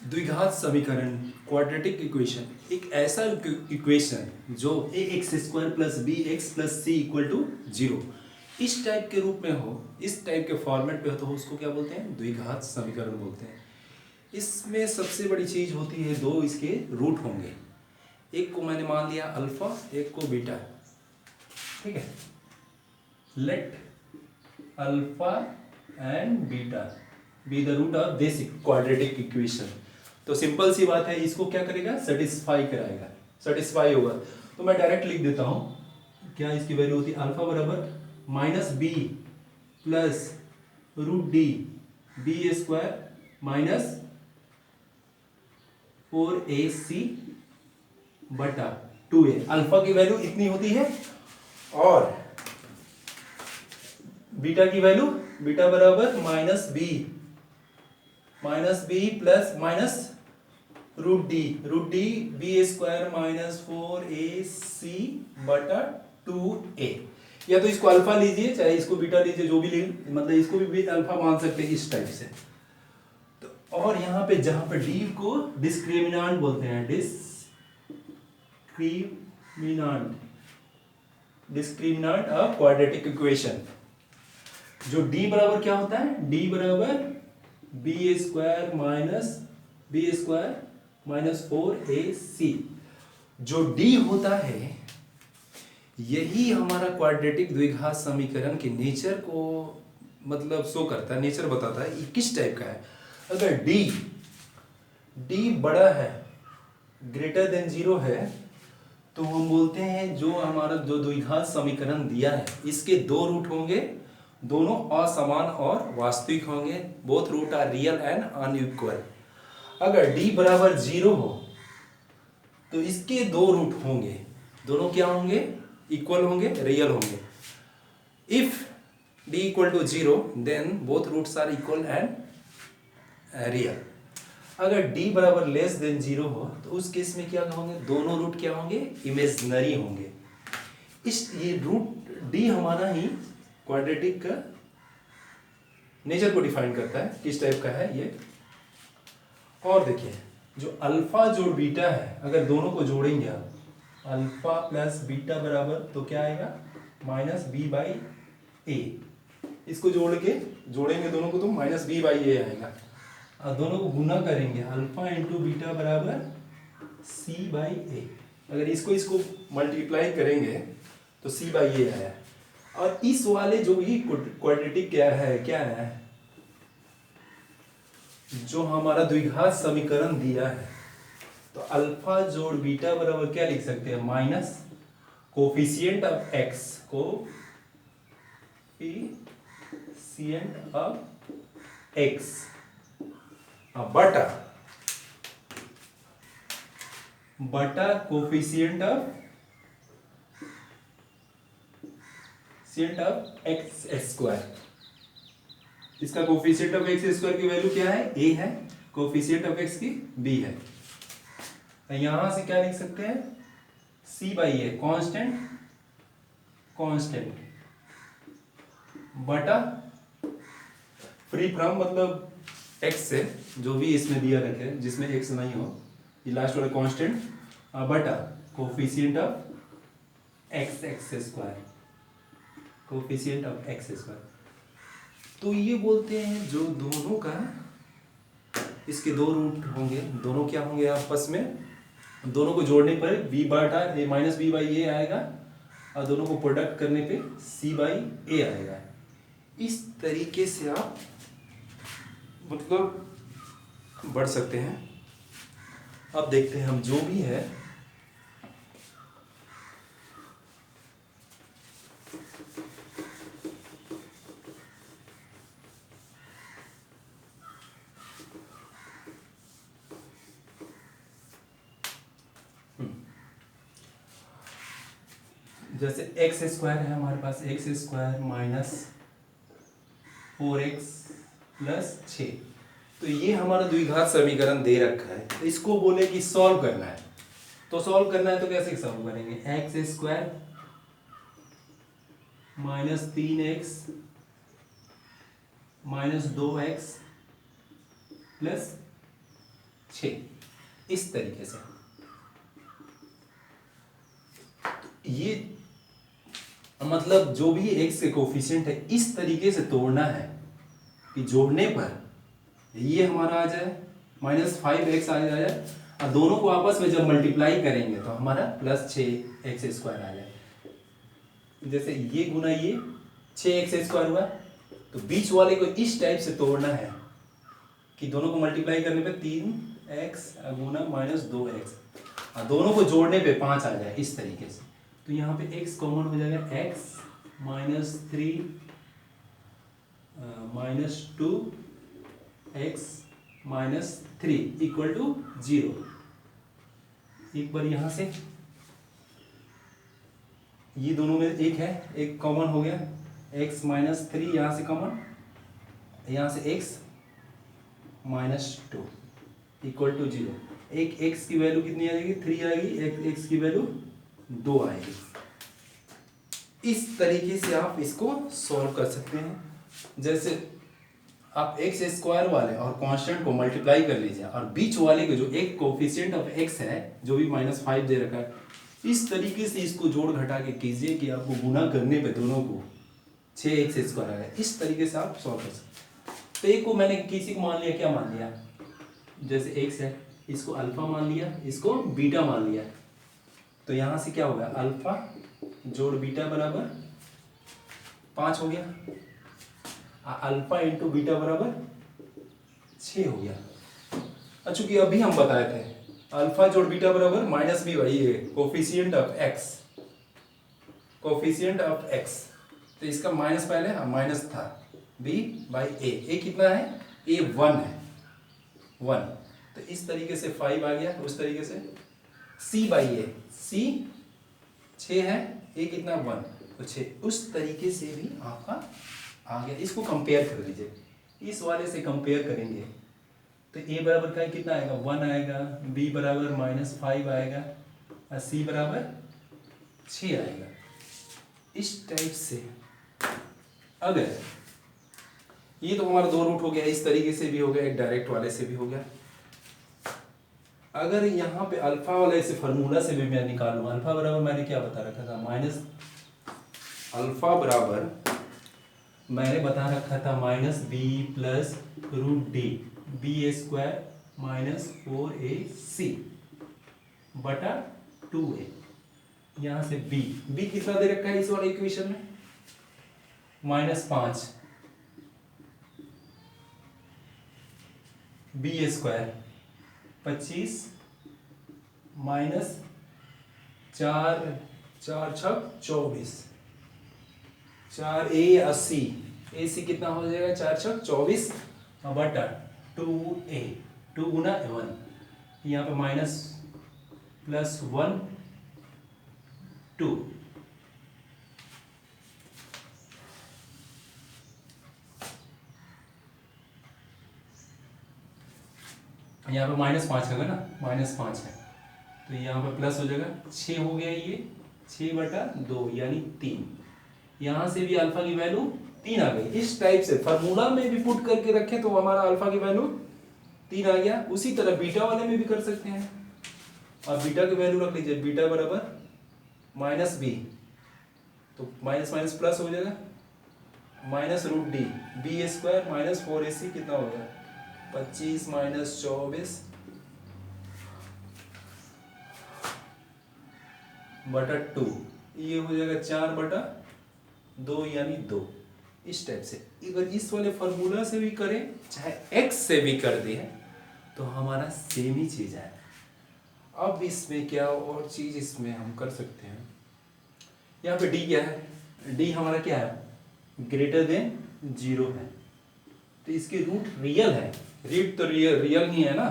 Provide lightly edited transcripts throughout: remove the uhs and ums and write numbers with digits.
द्विघात समीकरण quadratic equation एक ऐसा इक्वेशन जो a x square plus b x plus c equal to 0 इस टाइप के रूप में हो, इस टाइप के फॉर्मेट पे हो तो उसको क्या बोलते हैं? द्विघात समीकरण बोलते हैं। इसमें सबसे बड़ी चीज होती है, दो इसके रूट होंगे। एक को मैंने मान लिया अल्फा, एक को बीटा। ठीक है, let alpha and beta be the root of this quadratic equation. तो सिंपल सी बात है, इसको क्या करेगा? सेटिस्फाई कराएगा, सेटिस्फाई होगा। तो मैं डायरेक्ट लिख देता हूं, क्या इसकी वैल्यू होती है? अल्फा बराबर minus b plus root D b square minus 4ac बटा 2a। अल्फा की वैल्यू इतनी होती है और बीटा की वैल्यू, बीटा बराबर minus b plus minus root D b square minus 4ac बटा 2a। या तो इसको अल्फा लीजिए, चाहे इसको बीटा लीजिए, जो भी लीजिए, मतलब इसको भी अल्फा मान सकते हैं इस टाइप से। तो और यहाँ पे जहां पे डी को डिस्क्रिमिनांट बोलते हैं, डिस्क्रिमिनांट ऑफ क्वाड्रेटिक इक्वेशन। जो d बराबर क्या होता है? d बराबर बी स्क्वायर माइनस 4ac। जो d होता है यही हमारा क्वाड्रेटिक द्विघात समीकरण के नेचर को मतलब शो करता है, नेचर बताता है ये किस टाइप का है। अगर d बड़ा है, ग्रेटर देन 0 है, तो हम बोलते हैं जो हमारा जो द्विघात समीकरण दिया है इसके दो रूट होंगे, दोनों असमान और वास्तविक होंगे। Both root are real and unequal. अगर d बराबर 0 हो तो इसके दो रूट होंगे, दोनों क्या होंगे? इक्वल होंगे, रियल होंगे। If d equal to 0 then both roots are equal and real. अगर d बराबर लेस देन 0 हो तो उस केस में क्या होंगे? दोनों रूट क्या होंगे? इमेजिनरी होंगे। ये रूट d हमारा ही क्वाड्रेटिक का नेचर को डिफाइन करता है, किस टाइप का है ये। और देखिए, जो अल्फा जोड़ बीटा है, अगर दोनों को जोड़ेंगे आप, अल्फा प्लस बीटा बराबर तो क्या आएगा? माइनस बी बाई ए। इसको जोड़ेंगे दोनों को तो माइनस बी बाई ए आएगा। और दोनों को गुना करेंगे, अल्फा इंटू बीटा बराबर सी बाई ए। अगर इसको मल्टीप्लाई करेंगे तो सी बाई ए आया। और इस वाले जो भी क्वाड्रेटिक क्या है जो हमारा द्विघात समीकरण दिया है, तो अल्फा जोड़ बीटा बराबर क्या लिख सकते हैं? Minus coefficient of x, coefficient of x बटा कोफिशिएंट ऑफ एक्स स्क्वायर। इसका कोफिशिएंट ऑफ एक्स स्क्वायर की वैल्यू क्या है? a है, कोफिशिएंट ऑफ एक्स की b है। तो यहां से क्या लिख सकते हैं? c बाई ए कांस्टेंट बटा फ्री फ्रॉम मतलब x से, जो भी इसमें दिया रखे जिसमें x नहीं हो, ये लास्ट वाला कांस्टेंट बटा coefficient of x square, coefficient of x square. तो ये बोलते हैं जो दोनों का, इसके दो रूट होंगे, दोनों क्या होंगे आपस में, दोनों को जोड़ने पर b बटा माइनस बी बाई ए आएगा और दोनों को प्रोडक्ट करने पे c बाई ए आएगा। इस तरीके से आप मतलब बढ़ सकते हैं। अब देखते हैं हम जो भी है, जैसे एक्स स्क्वायर है हमारे पास, x square minus 4x plus 6। तो ये हमारा द्विघात समीकरण दे रखा है, तो इसको बोले कि सॉल्व करना है। तो सॉल्व करना है तो कैसे सॉल्व करेंगे? X square minus 3x minus 2x plus 6 इस तरीके से। ये मतलब जो भी x के कोफिशिएंट है इस तरीके से तोड़ना है कि जोड़ने पर ये हमारा आ जाए -5x आ जाए और दोनों को आपस में जब मल्टीप्लाई करेंगे तो हमारा +6x² आ जाए। जैसे ये गुना ये 6x² हुआ, तो बीच वाले को इस टाइप से तोड़ना है कि दोनों को मल्टीप्लाई करने पे 3x गुना -2x और दोनों को जोड़ने पे 5 आ जाए इस तरीके से। तो यहाँ पे x कॉमन हो जाएगा, x -3 -2x -3 इक्वल टू 0। एक बार यहाँ से ये दोनों में एक है, एक कॉमन हो गया, x -3 यहाँ से कॉमन, यहाँ से x -2 इक्वल टू 0। एक x की वैल्यू कितनी आ जाएगी, 3 आएगी, एक x की वैल्यू 2 आएगी। इस तरीके से आप इसको सॉल्व कर सकते हैं। जैसे आप x² वाले और कांस्टेंट को मल्टीप्लाई कर लीजिए और बीच वाले को जो एक कोफिशिएंट ऑफ x है जो भी -5 दे रखा है, इस तरीके से इसको जोड़ घटा के कीजिए कि आपको गुना करने पे दोनों को 6x² आ गया। इस तरीके से आप सॉल्व कर सकते हैं। तो एक को मैंने किसी को मान लिया, क्या मान लिया, जैसे x है इसको अल्फा मान लिया, इसको बीटा मान लिया। तो यहाँ से क्या होगा, अल्फा जोड़ बीटा बराबर 5 हो गया, अल्फा इंटू बीटा बराबर 6 हो गया। चूंकि अभी हम बताए थे अल्फा जोड़ बीटा बराबर -b वही है coefficient of x, coefficient of x। तो इसका माइनस पहले माइनस था b/a, कितना है, a 1 है, 1। तो इस तरीके से 5 आ गया, उस तरीके से c/a, c 6 है, a कितना 1, तो 6। उस तरीके से भी आपका आ गया। इसको कंपेयर कर लीजिए, इस वाले से कंपेयर करेंगे तो a बराबर का कितना आएगा, 1 आएगा, b बराबर -5 आएगा और c बराबर 6 आएगा। इस टाइप से अगर ये तो हमारा 2 रूट हो गया, इस तरीके से भी हो गया, एक डायरेक्ट वाले से भी हो गया। अगर यहाँ पे अल्फा वाले से फार्मूला से भी मैं निकालूँ, अल्फा बराबर मैंने क्या बता रखा था, अल्फा बराबर मैंने बता रखा था -b + √d b² -4ac बटा 2a। यहाँ से b कितना दे रखा है इस वाले इक्वेशन में, -5 b² 25 -4 4 6 24 4a 80, ac कितना हो जाएगा, 4 6 24 बटा 2a, 2 गुना 1, यहाँ पे -+1 2, यहाँ पे -5 होगा ना, -5 है तो यहाँ पे प्लस हो जाएगा, 6 हो गया, ये 6/2 यानी 3। यहाँ से भी अल्फा की वैल्यू 3 आ गई। इस टाइप से फार्मूला में भी पुट करके रखें तो हमारा अल्फा की वैल्यू 3 आ गया। उसी तरह बीटा वाले में भी कर सकते हैं, और बीटा की वैल्यू रख लीजिए, बीटा बराबर -b, तो माइनस माइनस प्लस हो जाएगा, -√d b² -4ac कितना होगा, 25 -24 बटा 2, ये हो जाएगा 4/2 यानी 2। इस टाइप से अगर इस वाले फार्मूला से भी करें चाहे x से भी कर दें तो हमारा सेम ही चीज है। अब इसमें क्या और चीज इसमें हम कर सकते हैं, यहाँ पे d क्या है, d हमारा क्या है, >0 है, तो इसके रूट रियल है, रूट तो रियल ही है ना,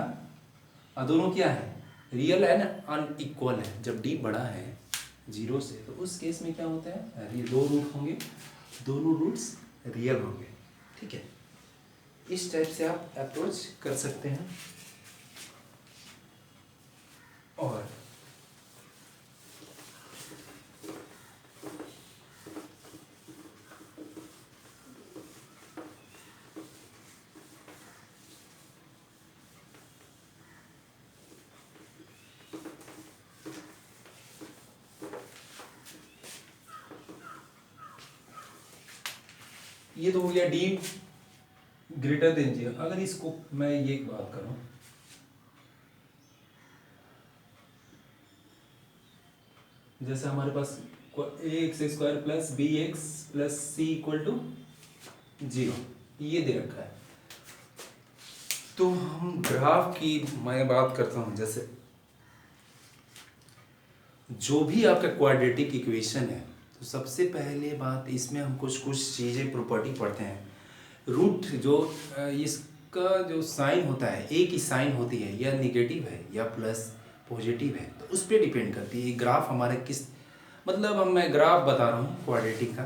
और दोनों क्या है, रियल एंड अनइक्वल है। जब d बड़ा है 0 से तो उस केस में क्या होता है, 2 रूट होंगे, दोनों रूट्स रियल होंगे। ठीक है, इस टाइप से आप अप्रोच कर सकते हैं। और ये तो हो गया डी ग्रेटर देन 0। अगर इसको मैं ये एक बात करूं, जैसे हमारे पास ax² plus bx plus c equal to 0 ये दे रखा है, तो हम ग्राफ की मैं बात करता हूं। जैसे जो भी आपका क्वाड्रेटिक इक्वेशन है, तो सबसे पहले बात इसमें हम कुछ चीज़ें प्रॉपर्टी पढ़ते हैं। रूट जो इसका जो साइन होता है, ए की साइन होती है, या निगेटिव है या प्लस पॉजिटिव है, तो उस पर डिपेंड करती है ग्राफ हमारा किस, मतलब हम मैं ग्राफ बता रहा हूँ क्वाड्रेटिक का,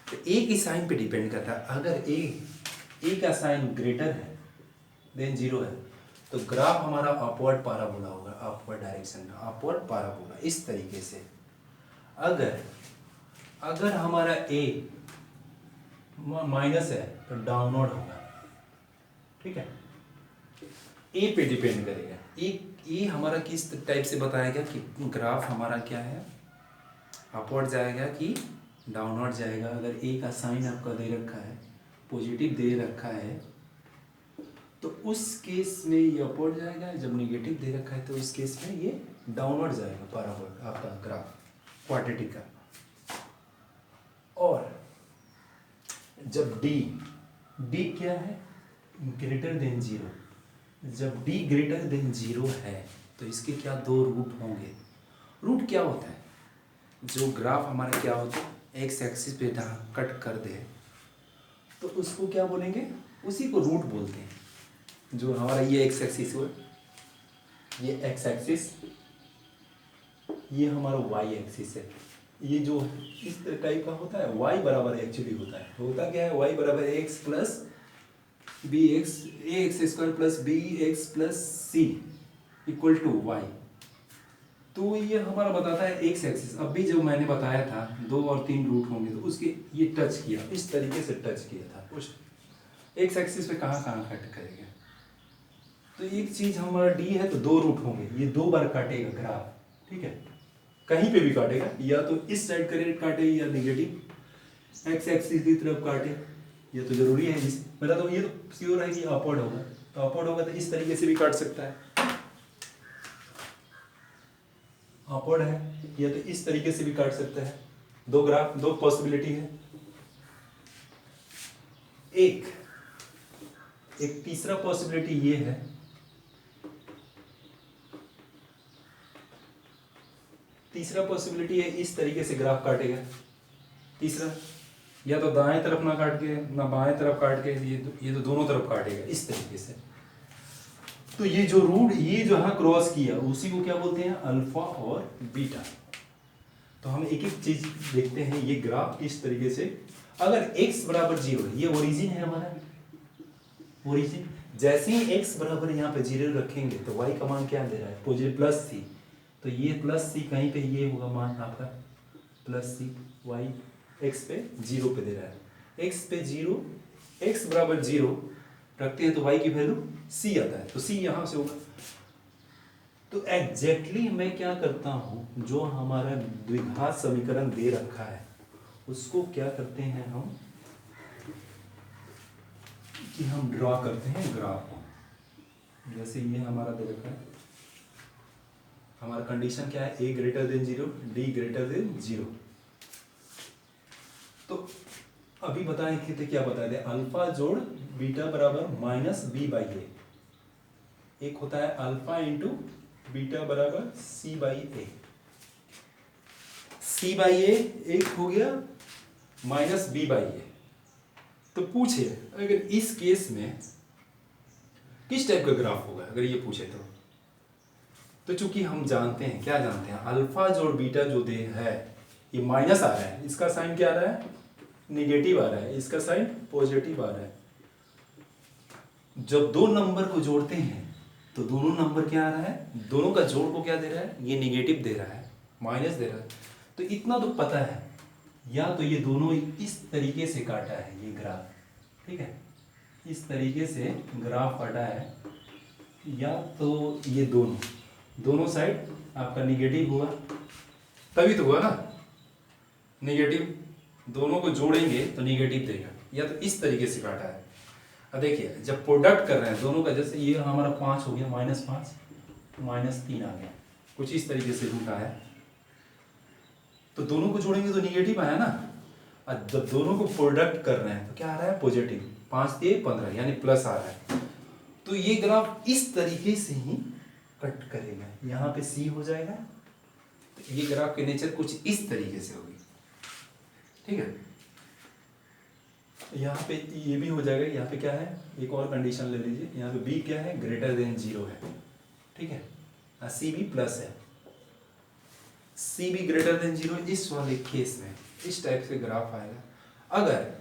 तो ए की साइन पे डिपेंड करता है। अगर ए का साइन ग्रेटर है देन 0 है, तो ग्राफ हमारा अपवर्ड पैराबोला होगा, अपवर्ड डायरेक्शन में अपवर्ड पैराबोला इस तरीके से। अगर हमारा ए माइनस है तो डाउनवर्ड होगा, ठीक है। ए पे डिपेंड करेगा। ए हमारा किस टाइप से बताएगा कि ग्राफ हमारा क्या है, अपवर्ड जाएगा कि डाउनवर्ड जाएगा। अगर ए का साइन आपका दे रखा है, पॉजिटिव दे रखा है, तो उस केस में ये अपवर्ड जाएगा। जब नेगेटिव दे रखा है तो उस केस में ये डाउनवर्ड जाएगा पैराबोला आपका ग्राफ क्वाड्रेटिक का। और जब डी क्या है, ग्रेटर देन 0, जब डी ग्रेटर देन 0 है तो इसके क्या दो रूट होंगे। रूट क्या होता है, जो ग्राफ हमारा क्या होता है, एक्स एक्सिस पे कट कर दे तो उसको क्या बोलेंगे, उसी को रूट बोलते हैं। जो हमारा ये एक्स एक्सिस हुआ, ये एक्स एक्सिस, ये हमारा वाई एक्सिस है। ये जो इस टाइप का होता है, वाई बराबर एक्चुअली होता क्या है, वाई बराबर x plus b x, a x square plus b x plus c equal to y. तो ये हमारा बताता है एक्स एक्सिस। अब भी जो मैंने बताया था 2 और 3 रूट होंगे, तो उसके ये टच किया, इस तरीके से टच किया था। उस एक्स एक्सिस पे कहाँ कट करेगा, तो एक चीज हमारा डी है तो 2 रूट होंगे, ये 2 बार काटेगा ग्राफ, ठीक है। कहीं पे भी काटेगा, या तो इस साइड करेक्ट काटे या नेगेटिव एक्स एक्सिस की तरफ काटे, ये तो जरूरी है। मेरा तो ये तो श्योर है कि अपवर्ड होगा, तो अपवर्ड होगा तो इस तरीके से भी काट सकता है, अपवर्ड है, या तो इस तरीके से भी काट सकता है। 2 ग्राफ, 2 पॉसिबिलिटी है। एक तीसरा पॉसिबिलिटी ये है, तीसरा पॉसिबिलिटी है इस तरीके से ग्राफ काटेगा। तीसरा, या तो दाएं तरफ ना काट के ना बाएं तरफ काट के, ये तो दोनों तरफ काटेगा इस तरीके से। तो ये जो रूट ये जो यहाँ क्रॉस किया, उसी को क्या बोलते हैं, अल्फा और बीटा। तो हम एक एक चीज देखते हैं। ये ग्राफ इस तरीके से, अगर x बराबर 0 है, ये ओरिजिन है हमारा, ओरिजिन। जैसे ही x बराबर यहाँ पे 0 रखेंगे तो y का मान क्या दे रहा है, पॉजिटिव प्लस सी, तो ये प्लस सी कहीं पे ये होगा मान आपका प्लस सी, y x पे 0 पे दे रहा है। x पे 0, x बराबर 0 रखते हैं तो y की वैल्यू c आता है, तो c यहाँ से होगा। तो एग्जैक्टली मैं क्या करता हूँ, जो हमारा द्विघात समीकरण दे रखा है उसको क्या करते हैं हम, कि हम ड्रॉ करते हैं ग्राफ को। जैसे ये हमारा दे रखा है, हमारा कंडीशन क्या है, a greater than 0, d greater than 0। तो अभी बताएं कि क्या बताए थे, अल्फा जोड़ बीटा बराबर माइनस बी बाई ए। एक होता है अल्फा इंटू बीटा बराबर सी बाई ए। सी बाई ए एक हो गया माइनस बी बाई ए। तो पूछे अगर इस केस में किस टाइप का ग्राफ होगा, अगर ये पूछे तो चूंकि हम जानते हैं, क्या जानते हैं, अल्फा जोड़ बीटा जो दे है, ये माइनस आ रहा है, इसका साइन क्या आ रहा है, निगेटिव आ रहा है, इसका साइन पॉजिटिव आ रहा है। जब 2 नंबर को जोड़ते हैं तो दोनों नंबर क्या आ रहा है, दोनों का जोड़ को क्या दे रहा है, ये निगेटिव दे रहा है, माइनस दे रहा है। तो इतना तो पता है, या तो ये दोनों इस तरीके से काटा है ये ग्राफ, ठीक है, इस तरीके से ग्राफ काटा है, या तो ये दोनों साइड आपका निगेटिव हुआ, तभी तो हुआ ना, निगेटिव, दोनों को जोड़ेंगे तो निगेटिव देगा। या तो इस तरीके से काटा है। अब देखिए जब प्रोडक्ट कर रहे हैं दोनों का, जैसे ये हमारा 5 हो गया, -5 -3 आ गया, कुछ इस तरीके से रूट आया, तो दोनों को जोड़ेंगे तो निगेटिव आया ना। और जब दोनों को प्रोडक्ट कर रहे हैं तो क्या आ रहा है, पॉजिटिव, 5 दिए 15 यानी प्लस आ रहा है। तो ये ग्राफ इस तरीके से ही कट करेगा, यहाँ पे सी हो जाएगा, तो ये ग्राफ के नेचर कुछ इस तरीके से होगी, ठीक है। यहाँ पे ये भी हो जाएगा, यहाँ पे क्या है, एक और कंडीशन ले लीजिए, यहाँ पे बी क्या है, ग्रेटर देन 0 है, ठीक है, सी भी प्लस है, सी भी ग्रेटर देन 0, इस वाले केस में इस टाइप से ग्राफ आएगा। अगर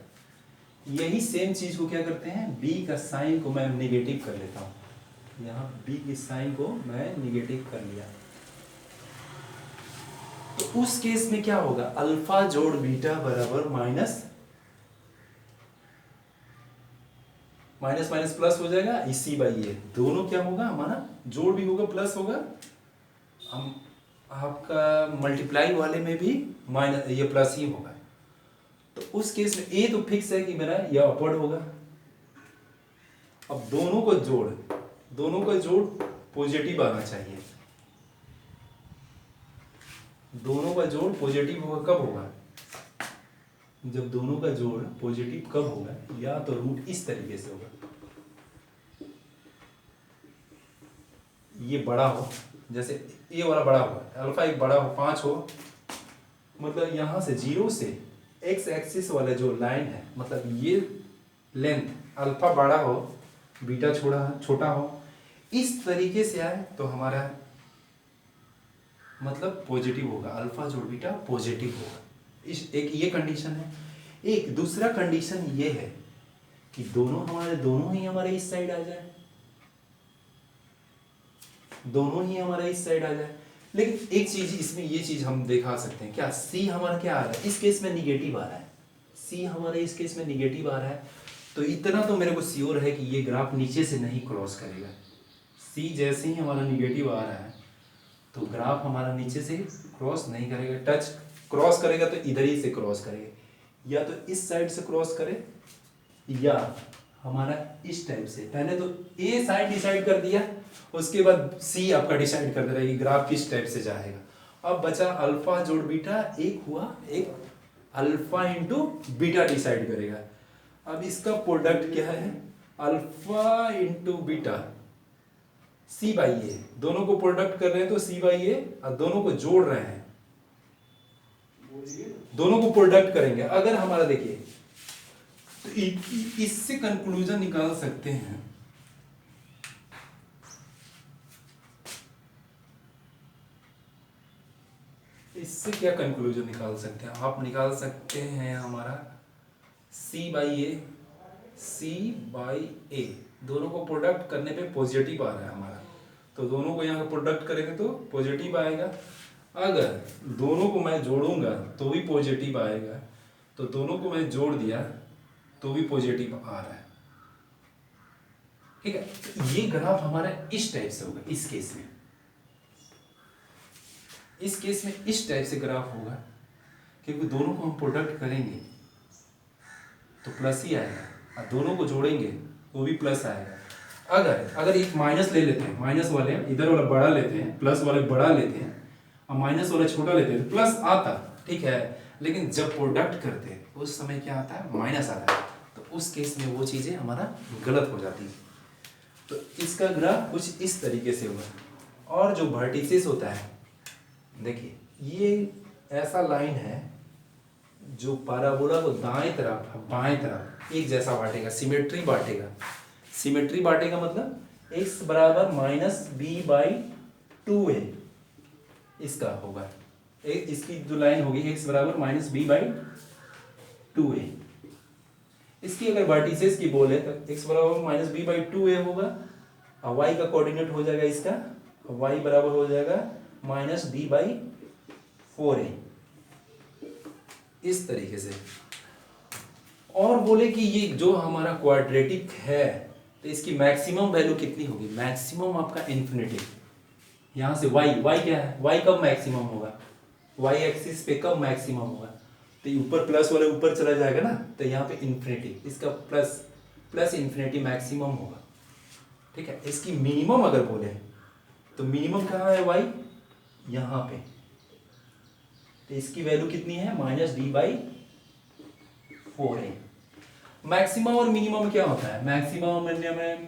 यही सेम चीज को क्या करते हैं, बी का साइन को मैं निगेटिव कर लेता हूँ, यहाँ बी की साइन को मैं निगेटिव कर लिया, तो उस केस में क्या होगा, अल्फा जोड़ बीटा बराबर माइनस माइनस प्लस हो जाएगा, इसी बाई ये दोनों क्या होगा, हमारा जोड़ भी होगा प्लस होगा, हम आपका मल्टीप्लाई वाले में भी माइनस ये प्लस ही होगा। तो उस केस में ए तो फिक्स है कि मेरा ये अपवर्ड होगा। अब दोनों का जोड़ पॉजिटिव आना चाहिए, दोनों का जोड़ पॉजिटिव होगा, कब होगा, जब दोनों का जोड़ पॉजिटिव कब होगा, या तो रूट इस तरीके से होगा, ये बड़ा हो, जैसे ये वाला बड़ा हो, अल्फा एक बड़ा हो, 5 हो, मतलब यहां से 0 से एक्स एक्सिस वाला जो लाइन है, मतलब ये लेंथ अल्फा बड़ा हो बीटा छोटा हो, इस तरीके से आए तो हमारा मतलब पॉजिटिव होगा, अल्फा जोड़ बीटा पॉजिटिव होगा। इस एक ये कंडीशन है। एक दूसरा कंडीशन ये है कि दोनों ही हमारे इस साइड आ जाए, दोनों ही हमारा इस साइड आ जाए। लेकिन एक चीज इसमें ये चीज हम दिखा सकते हैं, क्या सी हमारा क्या आ रहा है, इस केस में निगेटिव आ रहा है, सी हमारा इस केस में निगेटिव आ रहा है, तो इतना तो मेरे को श्योर है कि ये ग्राफ नीचे से नहीं क्रॉस करेगा। सी जैसे ही हमारा निगेटिव आ रहा है तो ग्राफ हमारा नीचे से क्रॉस नहीं करेगा, टच क्रॉस करेगा तो इधर ही से क्रॉस करेगा, या तो इस साइड से क्रॉस करे या हमारा इस टाइप से। पहले तो ए साइड डिसाइड कर दिया, उसके बाद सी आपका डिसाइड कर दे रहा है कि ग्राफ किस टाइप से जाएगा। अब बचा अल्फा जोड़ बीटा, एक हुआ, एक अल्फा इंटू बीटा डिसाइड करेगा। अब इसका प्रोडक्ट क्या है, alpha into beta, c by a, दोनों को प्रोडक्ट कर रहे हैं तो सी बाई ए, और दोनों को जोड़ रहे हैं, दोनों को प्रोडक्ट करेंगे। अगर हमारा देखिए तो इससे कंक्लूजन निकाल सकते हैं, इससे क्या कंक्लूजन निकाल सकते हैं, आप निकाल सकते हैं हमारा सी बाई ए, दोनों को प्रोडक्ट करने पे पॉजिटिव आ रहा है हमारा, तो दोनों को यहाँ प्रोडक्ट करेंगे तो पॉजिटिव आएगा। अगर दोनों को मैं जोड़ूंगा तो भी पॉजिटिव आएगा, तो दोनों को मैं जोड़ दिया तो भी पॉजिटिव आ रहा है, ठीक है। तो ये ग्राफ हमारा इस टाइप से होगा, इस केस में इस टाइप से ग्राफ होगा, क्योंकि दोनों को हम प्रोडक्ट करेंगे तो प्लस ही आएगा, और दोनों को जोड़ेंगे तो भी प्लस आएगा। अगर एक माइनस ले लेते हैं, माइनस वाले इधर वाला बड़ा लेते हैं, प्लस वाले बड़ा लेते हैं, और माइनस वाला छोटा लेते हैं, प्लस आता, ठीक है, लेकिन जब प्रोडक्ट करते हैं उस समय क्या आता है, माइनस आता है, तो उस केस में वो चीज़ें हमारा गलत हो जाती है। तो इसका ग्राफ कुछ इस तरीके से होगा। और जो वर्टिसेस होता है, देखिए ये ऐसा लाइन है जो पैराबोला को दाएं तरफ बाएं तरफ एक जैसा बांटेगा, सिमेट्री बांटेगा, मतलब x बराबर -b/2a इसका होगा, इसकी जो लाइन होगी x बराबर -b/2a। इसकी अगर वर्टिसेस की बोले तो x बराबर -b/2a होगा, और y का कोऑर्डिनेट हो जाएगा इसका, y बराबर हो जाएगा -b/4a, इस तरीके से। और बोले कि ये जो हमारा क्वाड्रेटिक है तो इसकी मैक्सिमम वैल्यू कितनी होगी, मैक्सिमम आपका इन्फिनिटी, यहाँ से y क्या है, y कब मैक्सिमम होगा, y एक्सिस पे कब मैक्सिमम होगा, तो ये ऊपर प्लस वाले ऊपर चला जाएगा ना, तो यहाँ पे इन्फिनिटी, इसका प्लस प्लस इन्फिनिटी मैक्सिमम होगा, ठीक है। इसकी मिनिमम अगर बोले तो मिनिमम कहाँ है वाई, यहाँ पे, तो इसकी वैल्यू कितनी है -d/4a। मैक्सिमम और मिनिमम क्या होता है, मैक्सिमम में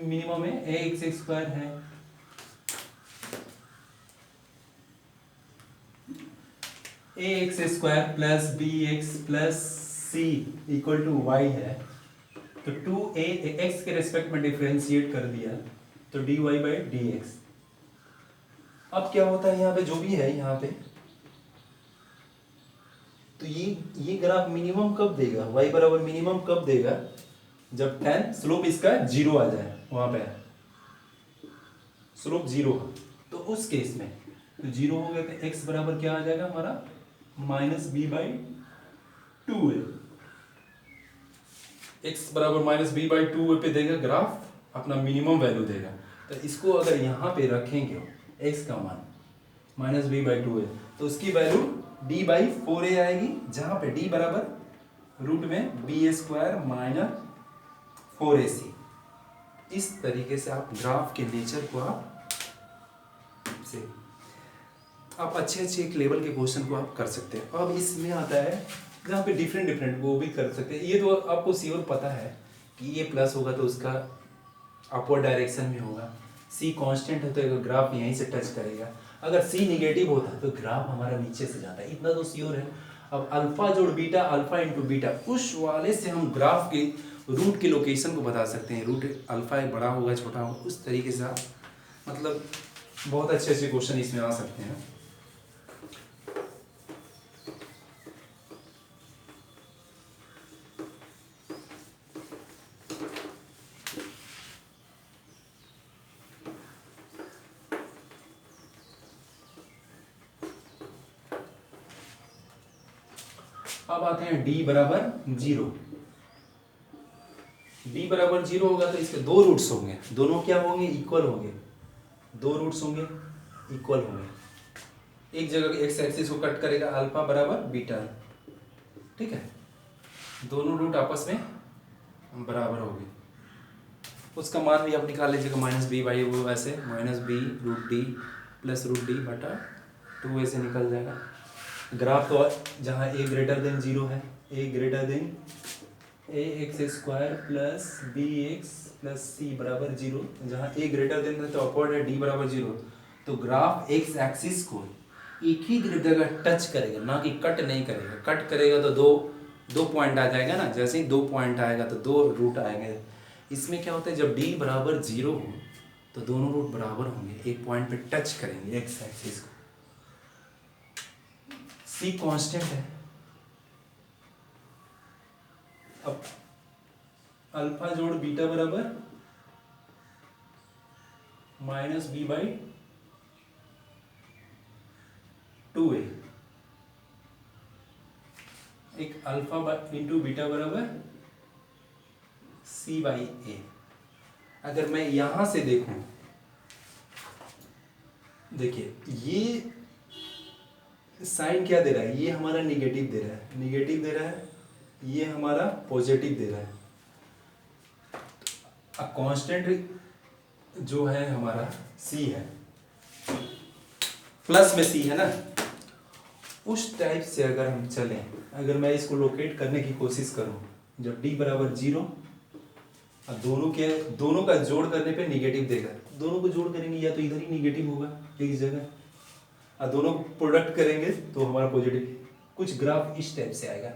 मिनिमम में ax² है, ax² plus bx plus c equal to y है, तो 2a x के रेस्पेक्ट में डिफरेंशिएट कर दिया तो dy/dx। अब क्या होता है यहाँ पे जो भी है यहाँ पे, तो ये ग्राफ मिनिमम कब देगा, y बराबर मिनिमम कब देगा, जब tan स्लोप इसका 0 आ जाए, वहां पे स्लोप 0 का, तो उस केस में तो 0 हो गया तो x बराबर क्या आ जाएगा हमारा -b/2a। x बराबर -b/2a पे देगा ग्राफ, अपना मिनिमम वैल्यू देगा। तो इसको अगर यहाँ पे रखेंगे x का मान -b/2a, तो उसकी वैल्यू d/4a आएगी, जहां पे d बराबर रूट में b² - 4ac। इस तरीके से आप ग्राफ के नेचर को आप अच्छे एक लेवल के क्वेश्चन को आप कर सकते हैं। अब इसमें आता है जहाँ पे डिफरेंट वो भी कर सकते हैं। ये तो आपको श्योर पता है कि ये प्लस होगा तो उसका अपवर्ड डायरेक्शन में होगा, c कांस्टेंट है तो ग्राफ यहीं से टच करेगा, अगर c निगेटिव होता है तो ग्राफ हमारा नीचे से जाता है, इतना तो श्योर है। अब अल्फा जोड़ बीटा, अल्फा इंटू बीटा, उस वाले से हम ग्राफ के रूट के लोकेशन को बता सकते हैं, रूट अल्फा बड़ा होगा छोटा होगा, उस तरीके से आप मतलब बहुत अच्छे क्वेश्चन इसमें आ सकते हैं। अब आते हैं d बराबर 0। d बराबर 0 होगा तो इसके दो रूट्स होंगे, दोनों क्या होंगे, इक्वल होंगे, दो रूट्स होंगे इक्वल होंगे। एक जगह एक्स एक्सिस को कट करेगा अल्फा बराबर बीटा, ठीक है, दोनों रूट आपस में बराबर होंगे। उसका मान भी आप निकाल लीजिएगा -b/, वो ऐसे -b√d प्लस √d बटा 2a से निकल जाएगा। ग्राफ तो जहाँ a ग्रेटर देन 0 है, a greater than ax² plus bx plus c बराबर 0, जहाँ a ग्रेटर देन है तो अपवर्ड है, d बराबर 0, तो ग्राफ x एक्सिस को एक ही जगह टच करेगा, ना कि कट नहीं करेगा। कट करेगा तो दो पॉइंट आ जाएगा ना, जैसे ही 2 पॉइंट आएगा तो 2 रूट आएंगे। इसमें क्या होता है, जब d बराबर 0 हो तो दोनों रूट बराबर होंगे, एक पॉइंट पे टच करेंगे x एक्सिस को। c कांस्टेंट है, अब अल्फा जोड़ बीटा बराबर -b/2a, एक अल्फा इंटू बीटा बराबर c/a। अगर मैं यहां से देखूं, देखिए ये साइन क्या दे रहा है, ये हमारा निगेटिव दे रहा है, निगेटिव दे रहा है, ये हमारा पॉजिटिव दे रहा है। अब कांस्टेंट जो है हमारा c है, प्लस में c है ना, उस टाइप से अगर हम चलें, अगर मैं इसको लोकेट करने की कोशिश करूं, जब d बराबर 0, अब दोनों का जोड़ करने पे निगेटिव देगा, दोनों को जोड़ करेंगे या तो इधर ही निगेटिव होगा एक जगह, और दोनों प्रोडक्ट करेंगे तो हमारा पॉजिटिव। कुछ ग्राफ इस टाइप से आएगा,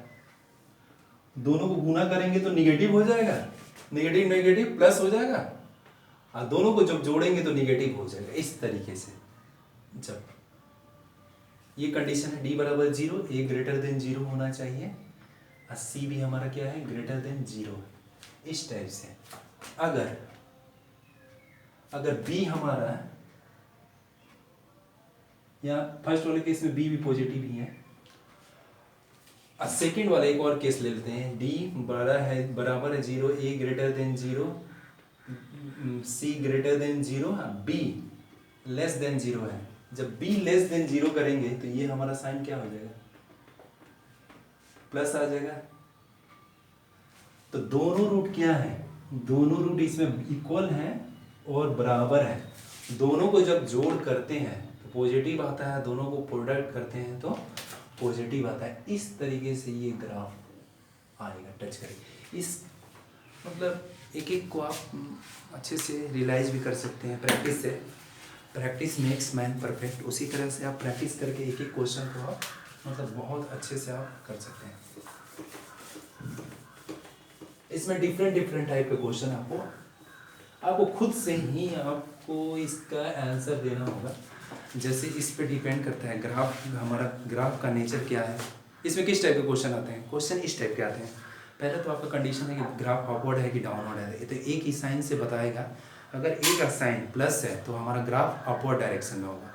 दोनों को गुना करेंगे तो निगेटिव हो जाएगा, नेगेटिव नेगेटिव प्लस हो जाएगा, और दोनों को जब जोड़ेंगे तो निगेटिव हो जाएगा। इस तरीके से जब ये कंडीशन है d बराबर 0, a ग्रेटर देन 0 होना चाहिए, और c भी हमारा क्या है, ग्रेटर देन 0। इस टाइप से अगर b हमारा, या फर्स्ट वाले केस में b भी पॉजिटिव ही है, और सेकेंड वाला एक और केस ले लेते हैं, d बराबर है 0, a greater than 0, c greater than 0, b less than 0 है। जब b लेस देन 0 करेंगे तो ये हमारा साइन क्या हो जाएगा, प्लस आ जाएगा। तो दोनों रूट क्या है, दोनों रूट इसमें इक्वल हैं और बराबर है। दोनों को जब जोड़ करते हैं तो पॉजिटिव आता है, दोनों को प्रोडक्ट करते हैं तो पॉजिटिव आता है। इस तरीके से ये ग्राफ आएगा, टच करेगा। इस मतलब एक एक को आप अच्छे से रियलाइज भी कर सकते हैं प्रैक्टिस से। Practice makes man perfect. उसी तरह से आप प्रैक्टिस करके एक एक क्वेश्चन को आप मतलब बहुत अच्छे से आप कर सकते हैं। इसमें डिफरेंट टाइप के क्वेश्चन आपको खुद से ही आपको इसका आंसर देना होगा। जैसे इस पे डिपेंड करता है ग्राफ, हमारा ग्राफ का नेचर क्या है। इसमें किस टाइप के क्वेश्चन आते हैं, क्वेश्चन इस टाइप के आते हैं। पहले तो आपका कंडीशन है कि ग्राफ अपवर्ड है कि डाउनवर्ड है, तो एक ही साइन से बताएगा। अगर एक का साइन प्लस है तो हमारा ग्राफ अपवर्ड डायरेक्शन में होगा,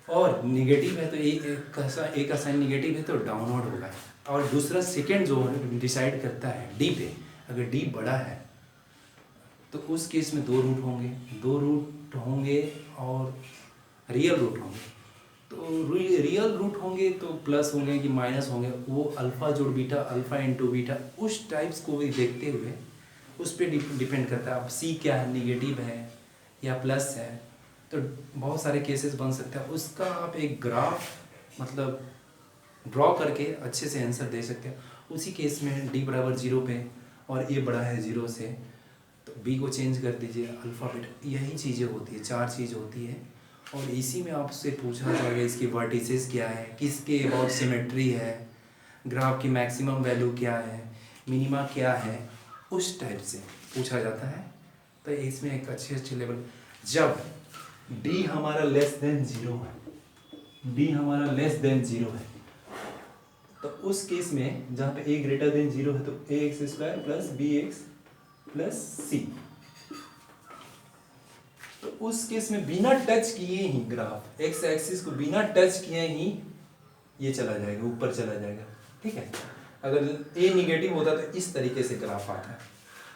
और निगेटिव है तो एक का साइन निगेटिव है तो डाउनवर्ड होगा। और दूसरा सेकेंड जो डिसाइड करता है डी पे, अगर डी बड़ा है तो उस केस में दो रूट होंगे और रियल रूट होंगे। तो रियल रूट होंगे तो प्लस होंगे कि माइनस होंगे, वो अल्फ़ा जोड़ बीटा, अल्फ़ा इंटू बीटा, उस टाइप्स को भी देखते हुए उस पर डिपेंड करता है। अब सी क्या है, निगेटिव है या प्लस है, तो बहुत सारे केसेस बन सकते हैं। उसका आप एक ग्राफ मतलब ड्रॉ करके अच्छे से आंसर दे सकते हैं। उसी केस में डी बराबर 0 पे और ए बड़ा है 0 से, तो बी को चेंज कर दीजिए, अल्फ़ा बीटा, यही चीज़ें होती है, 4 चीज़ होती है। और इसी में आपसे पूछा जाएगा इसकी वर्टिसेस क्या है, किसके अबाउट सिमेट्री है, ग्राफ की मैक्सिमम वैल्यू क्या है, मिनिमा क्या है, उस टाइप से पूछा जाता है। तो इसमें एक अच्छे लेवल, जब डी हमारा लेस देन 0 है, डी हमारा लेस देन 0 है, तो उस केस में जहाँ पे ए ग्रेटर देन 0 है तो a x square plus b x plus c, तो उस केस में बिना टच किए ही ग्राफ एक्स एक्सिस को बिना टच किए ही ये चला जाएगा, ऊपर चला जाएगा। ठीक है, अगर ए निगेटिव होता तो इस तरीके से ग्राफ आता है।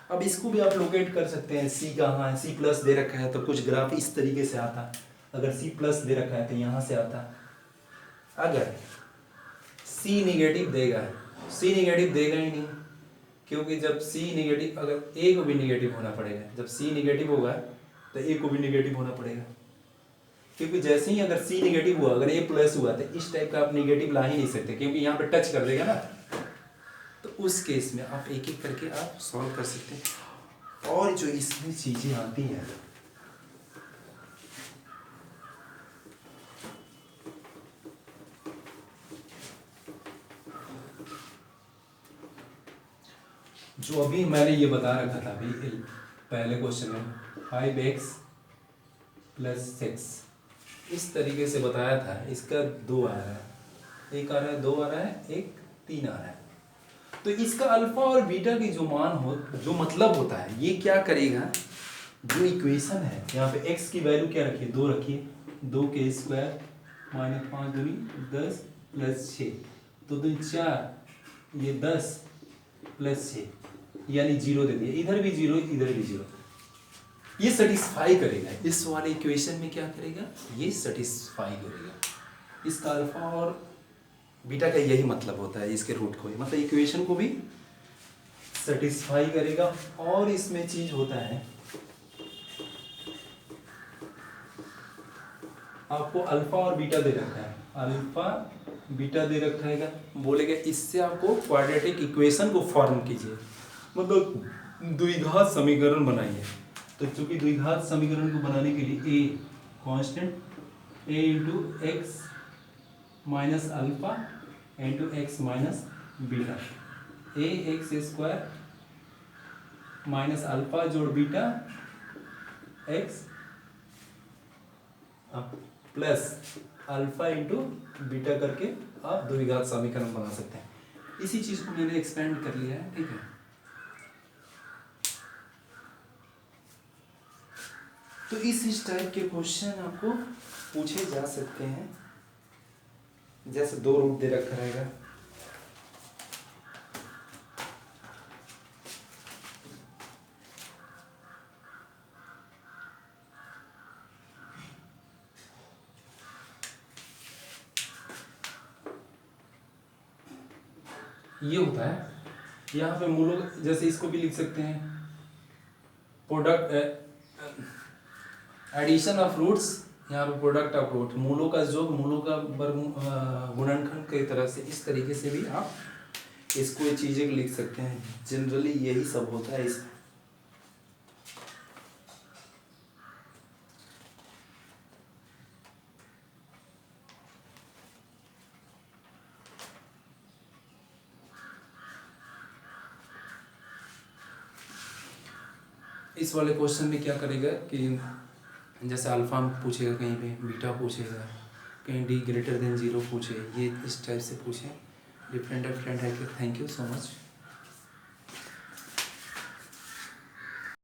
अब इसको भी आप लोकेट कर सकते हैं, सी कहाँ है, सी प्लस दे रखा है तो कुछ ग्राफ इस तरीके से आता, अगर सी प्लस दे रखा है तो यहाँ से आता। अगर सी निगेटिव देगा, सी निगेटिव देगा ही नहीं, क्योंकि जब सी निगेटिव, अगर ए को भी निगेटिव होना पड़ेगा, जब सी निगेटिव होगा तो ए को भी निगेटिव होना पड़ेगा, क्योंकि जैसे ही अगर सी निगेटिव हुआ, अगर ए प्लस हुआ तो इस टाइप का आप निगेटिव ला ही नहीं सकते, क्योंकि यहाँ पे टच कर देगा ना। तो उस केस में आप एक एक करके आप सॉल्व कर सकते हैं। और जो इसमें चीज़ें आती हैं, जो अभी मैंने ये बता रखा था अभी पहले क्वेश्चन में, 5x प्लस 6, इस तरीके से बताया था। इसका 2 आ रहा है, एक आ रहा है, 2 आ रहा है, एक 3 आ रहा है। तो इसका अल्फा और बीटा की जो मान हो, जो मतलब होता है, ये क्या करेगा, जो इक्वेशन है यहाँ पे x की वैल्यू क्या रखिए, 2 रखिए, 2 के स्क्वायर माइनस 5 दूनी 10 प्लस 6, तो 2 4, ये 10 प्लस 6 यानी 0 दे दिया, इधर भी 0 इधर भी 0, ये सेटिस्फाई करेगा। इस वाले इक्वेशन में क्या करेगा, ये सेटिस्फाई करेगा। इसका अल्फा और बीटा का यही मतलब होता है, इसके रूट को, मतलब इक्वेशन को भी सेटिस्फाई करेगा। और इसमें चीज होता है, आपको अल्फा और बीटा दे रखा है, अल्फा बीटा दे रखा है, बोलेगा इससे आपको क्वाड्रेटिक इक्वेशन को फॉर्म कीजिए, मतलब द्विघात समीकरण बनाइए। तो चूंकि द्विघात समीकरण को बनाने के लिए a constant, a into x minus alpha into x minus beta, a x square minus alpha जोड़ beta x plus alpha into beta करके आप द्विघात समीकरण बना सकते हैं। इसी चीज को मैंने एक्सपेंड कर लिया है। ठीक है, तो इस टाइप के क्वेश्चन आपको पूछे जा सकते हैं। जैसे 2 रूट दे रखा रहेगा, ये होता है। यहाँ पे मूलों, जैसे इसको भी लिख सकते हैं प्रोडक्ट एडिशन ऑफ रूट्स, यहाँ पे प्रोडक्ट ऑफ रूट, मूलों का योग, मूलों का गुणनखंड की तरह से इस तरीके से भी आप इसको ये चीजें लिख सकते हैं। जनरली यही सब होता है इस इस वाले क्वेश्चन में क्या करेगा कि जैसे अल्फा पूछेगा, कहीं पे बीटा पूछेगा, कहीं d ग्रेटर देन 0 पूछे, ये इस टाइप से पूछे, डिफरेंट डिफरेंट है। Thank you so much.